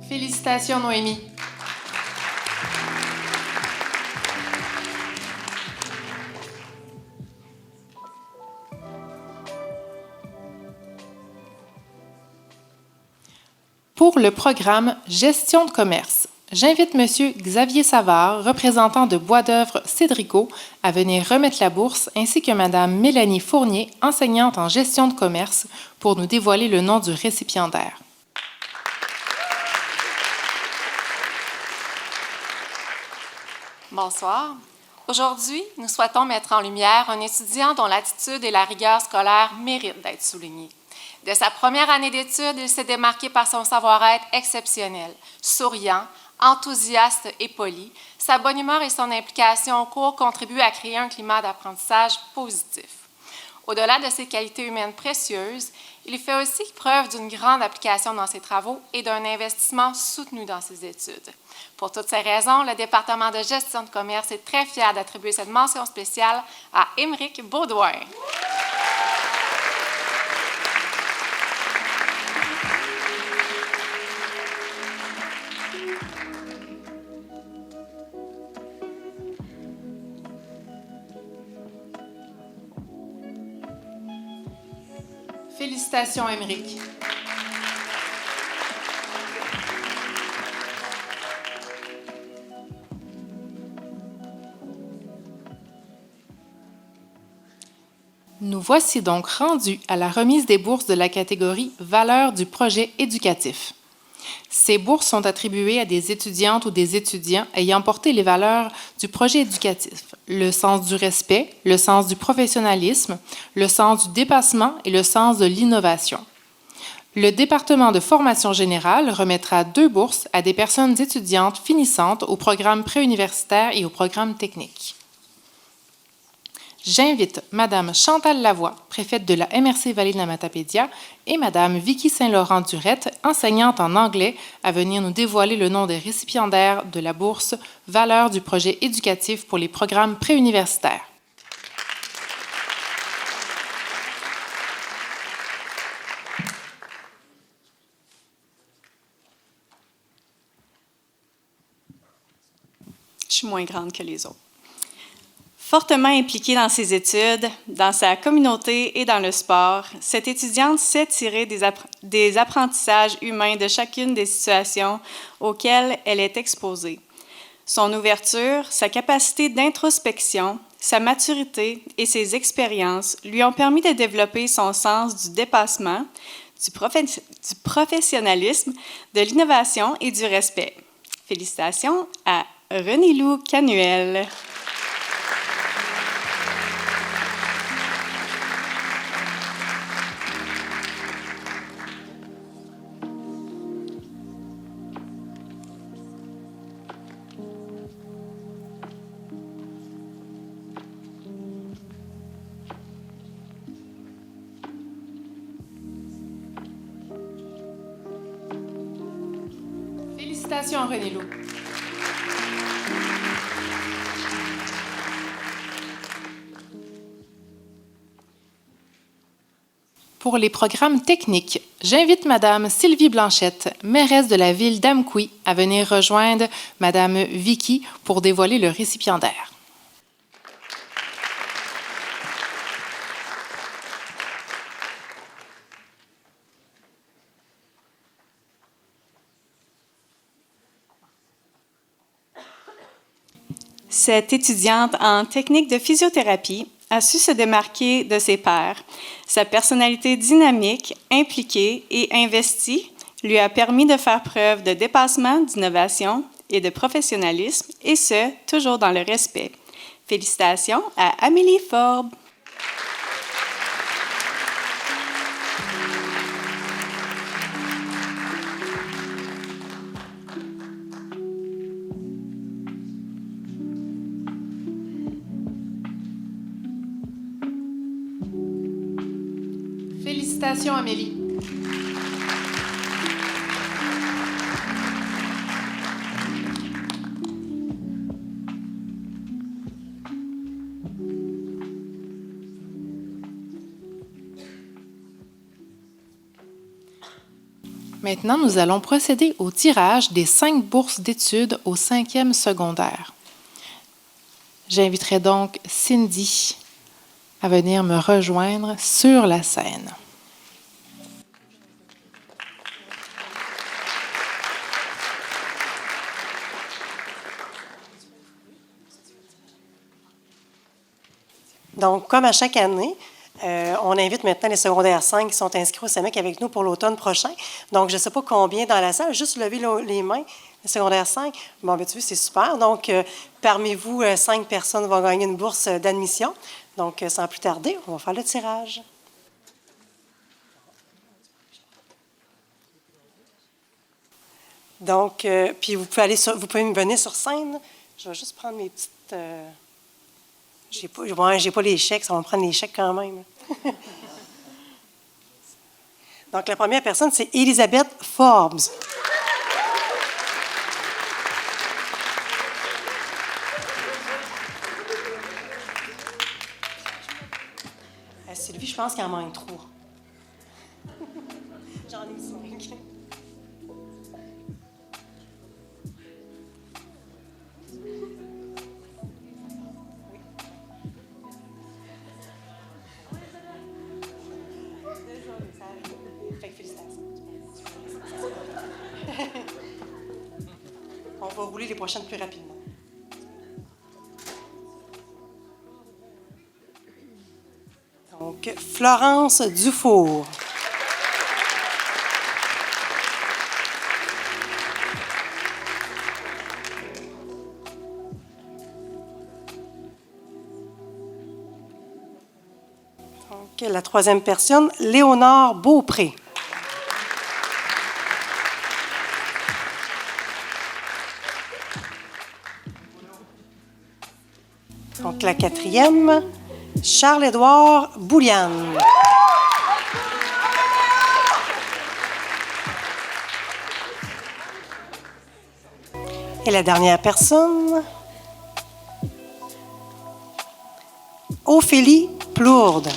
Félicitations, Noémie. Pour le programme Gestion de commerce, j'invite M. Xavier Savard, représentant de Bois d'œuvre Cédrico, à venir remettre la bourse, ainsi que Mme Mélanie Fournier, enseignante en gestion de commerce, pour nous dévoiler le nom du récipiendaire. Bonsoir. Aujourd'hui, nous souhaitons mettre en lumière un étudiant dont l'attitude et la rigueur scolaire méritent d'être soulignés. De sa première année d'études, il s'est démarqué par son savoir-être exceptionnel, souriant, enthousiaste et poli. Sa bonne humeur et son implication au cours contribuent à créer un climat d'apprentissage positif. Au-delà de ses qualités humaines précieuses, il fait aussi preuve d'une grande application dans ses travaux et d'un investissement soutenu dans ses études. Pour toutes ces raisons, le département de gestion de commerce est très fier d'attribuer cette mention spéciale à Émeric Baudouin. Félicitations, Émeric. Nous voici donc rendus à la remise des bourses de la catégorie Valeurs du projet éducatif. Ces bourses sont attribuées à des étudiantes ou des étudiants ayant porté les valeurs du projet éducatif, le sens du respect, le sens du professionnalisme, le sens du dépassement et le sens de l'innovation. Le département de formation générale remettra 2 bourses à des personnes étudiantes finissantes au programme préuniversitaire et au programme technique. J'invite Mme Chantal Lavoie, préfète de la MRC Vallée de la Matapédia, et Mme Vicky Saint-Laurent-Durette, enseignante en anglais, à venir nous dévoiler le nom des récipiendaires de la bourse Valeurs du projet éducatif pour les programmes préuniversitaires. Je suis moins grande que les autres. Fortement impliquée dans ses études, dans sa communauté et dans le sport, cette étudiante sait tirer des apprentissages humains de chacune des situations auxquelles elle est exposée. Son ouverture, sa capacité d'introspection, sa maturité et ses expériences lui ont permis de développer son sens du dépassement, du professionnalisme, de l'innovation et du respect. Félicitations à Renilou Canuel. Félicitations, Renilou. Pour les programmes techniques, j'invite Mme Sylvie Blanchette, mairesse de la ville d'Amqui, à venir rejoindre Mme Vicky pour dévoiler le récipiendaire. Cette étudiante en technique de physiothérapie a su se démarquer de ses pairs. Sa personnalité dynamique, impliquée et investie lui a permis de faire preuve de dépassement, d'innovation et de professionnalisme, et ce, toujours dans le respect. Félicitations à Amélie Forbes. Félicitations, Amélie. Maintenant, nous allons procéder au tirage des 5 bourses d'études au 5e secondaire. J'inviterai donc Cindy à venir me rejoindre sur la scène. Donc, comme à chaque année, on invite maintenant les secondaires 5 qui sont inscrits au SEMEC avec nous pour l'automne prochain. Donc, je ne sais pas combien dans la salle, juste lever les mains, les secondaires 5. Bon, bien, tu vois, c'est super. Donc, parmi vous, 5 personnes vont gagner une bourse d'admission. Donc, sans plus tarder, on va faire le tirage. Donc, puis vous pouvez me venir sur scène. Je vais juste prendre mes petites... j'ai pas les chèques, ça va me prendre les chèques quand même. Donc, la première personne, c'est Elisabeth Forbes. Sylvie, je pense qu'il en manque 3. J'en ai 5. On va rouler les prochaines plus rapidement. Donc, Donc, Florence Dufour. Donc, la troisième personne, Léonard Beaupré. Donc, la quatrième, Charles-Édouard Bouliane. Et la dernière personne, Ophélie Plourde.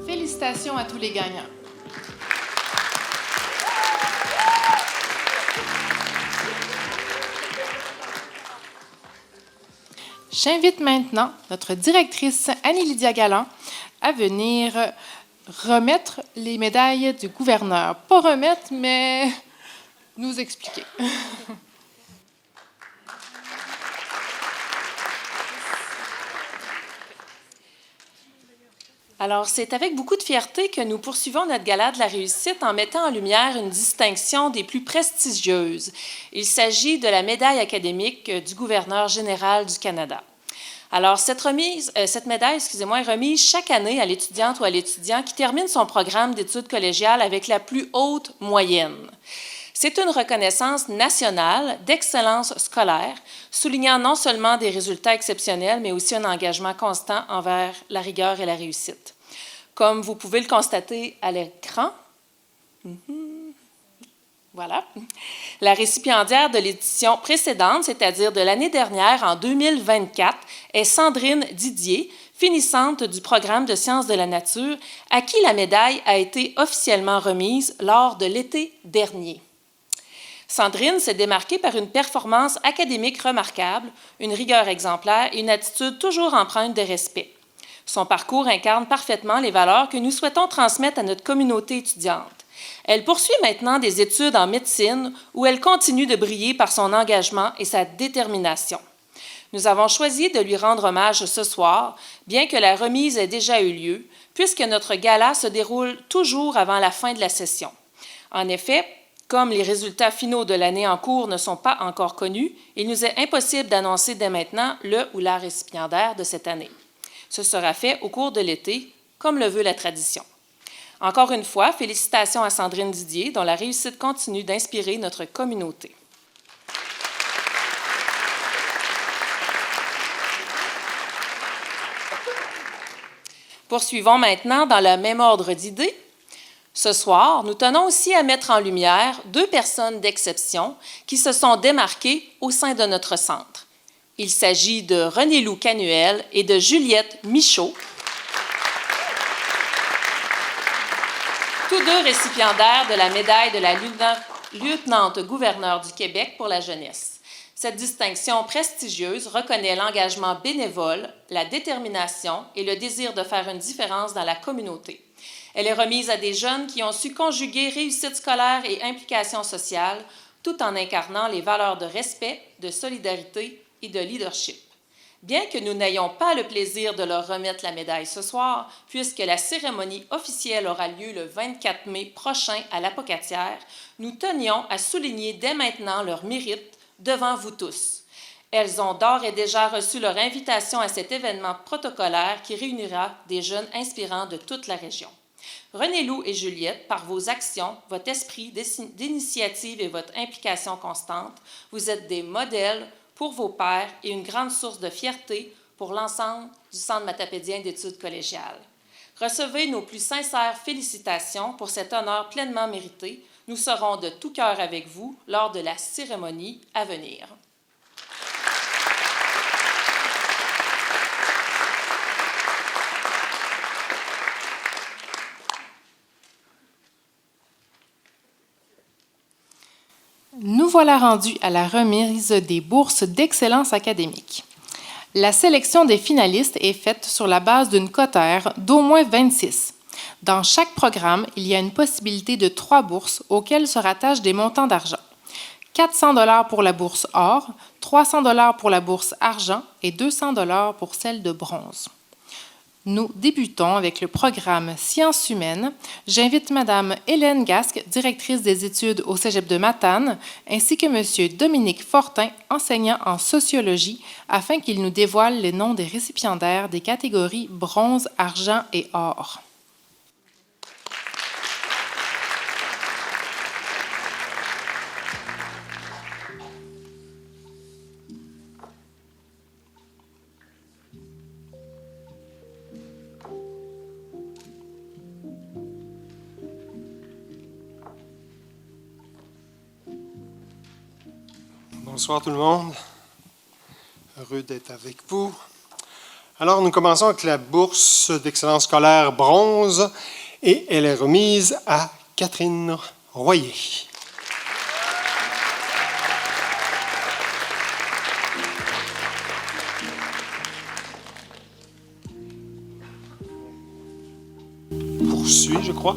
Félicitations à tous les gagnants. J'invite maintenant notre directrice Annie-Lydia Galland à venir remettre les médailles du gouverneur. Pas remettre, mais nous expliquer. Alors, c'est avec beaucoup de fierté que nous poursuivons notre gala de la réussite en mettant en lumière une distinction des plus prestigieuses. Il s'agit de la médaille académique du gouverneur général du Canada. Alors, cette médaille, est remise chaque année à l'étudiante ou à l'étudiant qui termine son programme d'études collégiales avec la plus haute moyenne. C'est une reconnaissance nationale d'excellence scolaire, soulignant non seulement des résultats exceptionnels, mais aussi un engagement constant envers la rigueur et la réussite. Comme vous pouvez le constater à l'écran, voilà, la récipiendaire de l'édition précédente, c'est-à-dire de l'année dernière, en 2024, est Sandrine Didier, finissante du programme de sciences de la nature, à qui la médaille a été officiellement remise lors de l'été dernier. Sandrine s'est démarquée par une performance académique remarquable, une rigueur exemplaire et une attitude toujours empreinte de respect. Son parcours incarne parfaitement les valeurs que nous souhaitons transmettre à notre communauté étudiante. Elle poursuit maintenant des études en médecine où elle continue de briller par son engagement et sa détermination. Nous avons choisi de lui rendre hommage ce soir, bien que la remise ait déjà eu lieu, puisque notre gala se déroule toujours avant la fin de la session. En effet, comme les résultats finaux de l'année en cours ne sont pas encore connus, il nous est impossible d'annoncer dès maintenant le ou la récipiendaire de cette année. Ce sera fait au cours de l'été, comme le veut la tradition. Encore une fois, félicitations à Sandrine Didier, dont la réussite continue d'inspirer notre communauté. Poursuivons maintenant dans le même ordre d'idées. Ce soir, nous tenons aussi à mettre en lumière deux personnes d'exception qui se sont démarquées au sein de notre centre. Il s'agit de René-Lou Canuel et de Juliette Michaud, tous deux récipiendaires de la médaille de la lieutenant-gouverneur du Québec pour la jeunesse. Cette distinction prestigieuse reconnaît l'engagement bénévole, la détermination et le désir de faire une différence dans la communauté. Elle est remise à des jeunes qui ont su conjuguer réussite scolaire et implication sociale, tout en incarnant les valeurs de respect, de solidarité et de leadership. Bien que nous n'ayons pas le plaisir de leur remettre la médaille ce soir, puisque la cérémonie officielle aura lieu le 24 mai prochain à l'Apocatière, nous tenions à souligner dès maintenant leur mérite devant vous tous. Elles ont d'ores et déjà reçu leur invitation à cet événement protocolaire qui réunira des jeunes inspirants de toute la région. René-Lou et Juliette, par vos actions, votre esprit d'initiative et votre implication constante, vous êtes des modèles pour vos pairs et une grande source de fierté pour l'ensemble du Centre matapédien d'études collégiales. Recevez nos plus sincères félicitations pour cet honneur pleinement mérité. Nous serons de tout cœur avec vous lors de la cérémonie à venir. Nous voilà rendus à la remise des bourses d'excellence académique. La sélection des finalistes est faite sur la base d'une quotaire d'au moins 26. Dans chaque programme, il y a une possibilité de 3 bourses auxquelles se rattachent des montants d'argent. 400 $ pour la bourse or, 300 $ pour la bourse argent et 200 $ pour celle de bronze. Nous débutons avec le programme Sciences humaines. J'invite Mme Hélène Gasque, directrice des études au Cégep de Matane, ainsi que M. Dominique Fortin, enseignant en sociologie, afin qu'il nous dévoile les noms des récipiendaires des catégories bronze, argent et or. Bonsoir tout le monde. Heureux d'être avec vous. Alors, nous commençons avec la bourse d'excellence scolaire bronze et elle est remise à Catherine Royer. Poursuit, je crois,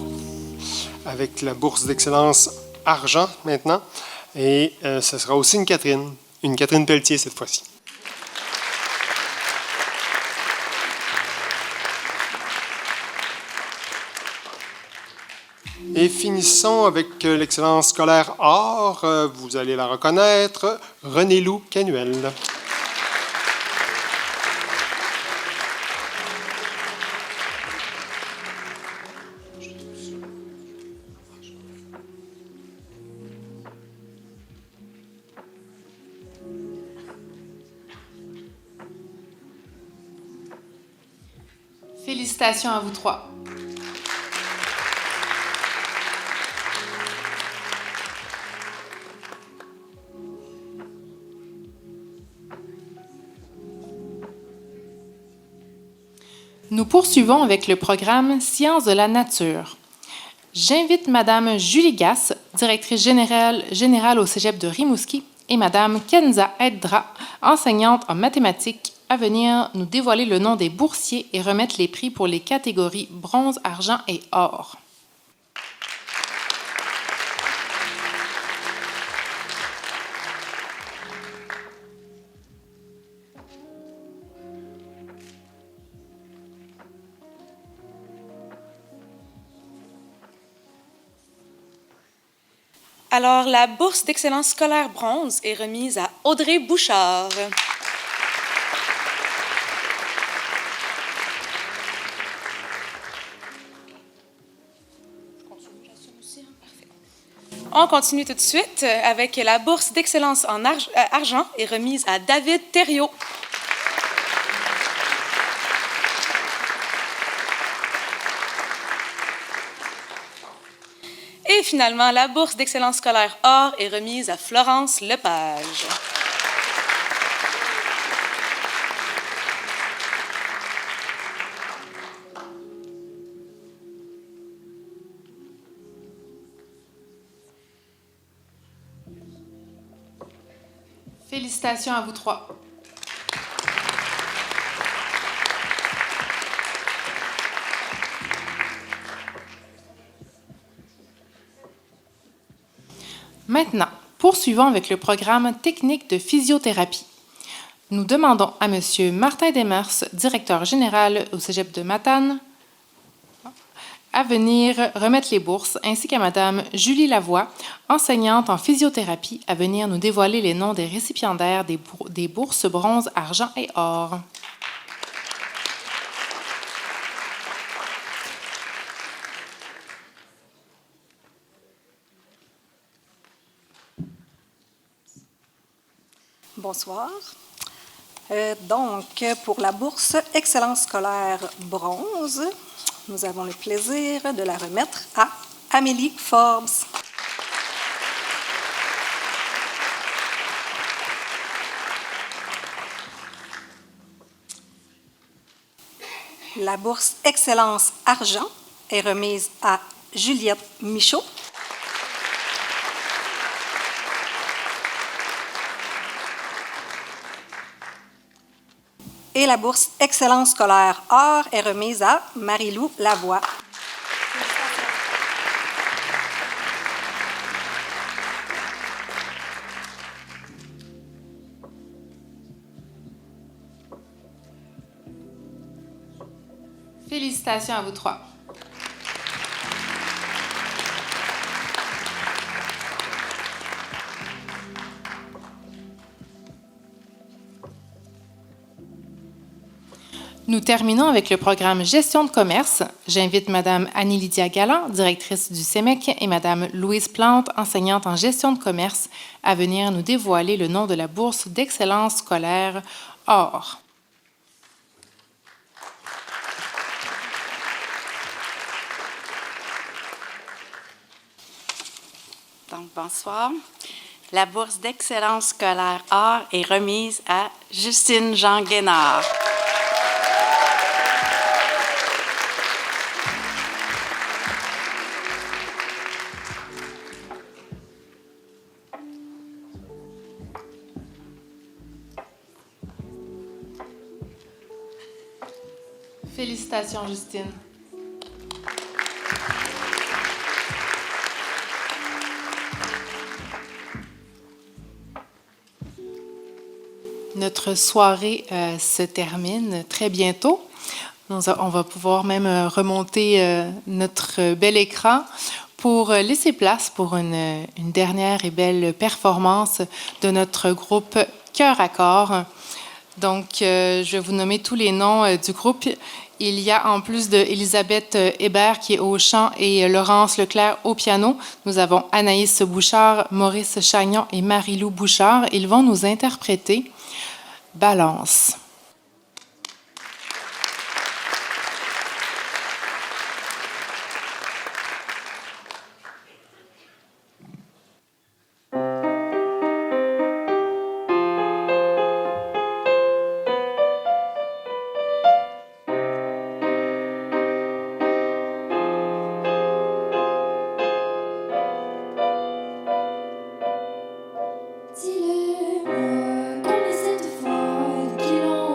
avec la bourse d'excellence argent maintenant. Et ce sera aussi une Catherine Pelletier cette fois-ci. Et finissons avec l'excellence scolaire or. Vous allez la reconnaître, Renée-Lou Canuel. Félicitations à vous trois. Nous poursuivons avec le programme Sciences de la nature. J'invite Mme Julie Gasse, directrice générale au Cégep de Rimouski, et Mme Kenza Eddra, enseignante en mathématiques, à venir nous dévoiler le nom des boursiers et remettre les prix pour les catégories bronze, argent et or. Alors, la bourse d'excellence scolaire bronze est remise à Audrey Bouchard. On continue tout de suite avec la bourse d'excellence en argent est remise à David Thériault. Et finalement, la bourse d'excellence scolaire or est remise à Florence Lepage. Félicitations à vous trois. Maintenant, poursuivons avec le programme technique de physiothérapie. Nous demandons à M. Martin Demers, directeur général au Cégep de Matane, à venir remettre les bourses, ainsi qu'à Mme Julie Lavoie, enseignante en physiothérapie, à venir nous dévoiler les noms des récipiendaires des bourses bronze, argent et or. Bonsoir. Donc, pour la bourse Excellence scolaire bronze, nous avons le plaisir de la remettre à Amélie Forbes. La bourse Excellence Argent est remise à Juliette Michaud. Et la bourse Excellence scolaire Or est remise à Marie-Lou Lavoie. Félicitations à vous trois. Nous terminons avec le programme Gestion de commerce. J'invite Mme Annie-Lydia Galland, directrice du CEMEC, et Mme Louise Plante, enseignante en gestion de commerce, à venir nous dévoiler le nom de la bourse d'excellence scolaire Or. Donc, bonsoir. La bourse d'excellence scolaire Or est remise à Justine Jean Guénard. Félicitations, Justine. Notre soirée se termine très bientôt. On va pouvoir même remonter notre bel écran pour laisser place pour une dernière et belle performance de notre groupe Cœur à corps. Donc, je vais vous nommer tous les noms du groupe. Il y a, en plus d'Elisabeth Hébert qui est au chant et Laurence Leclerc au piano, nous avons Anaïs Bouchard, Maurice Chagnon et Marie-Lou Bouchard. Ils vont nous interpréter Balance. Dis-le-moi, comme les cette fois qui l'ont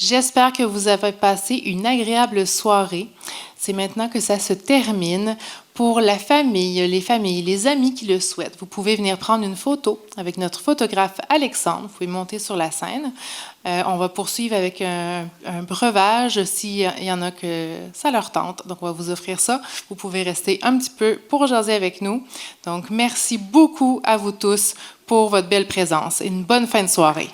J'espère que vous avez passé une agréable soirée. C'est maintenant que ça se termine. Pour la famille, les amis qui le souhaitent, vous pouvez venir prendre une photo avec notre photographe Alexandre. Vous pouvez monter sur la scène. On va poursuivre avec un breuvage s'il y en a que ça leur tente. Donc, on va vous offrir ça. Vous pouvez rester un petit peu pour jaser avec nous. Donc, merci beaucoup à vous tous pour votre belle présence et une bonne fin de soirée.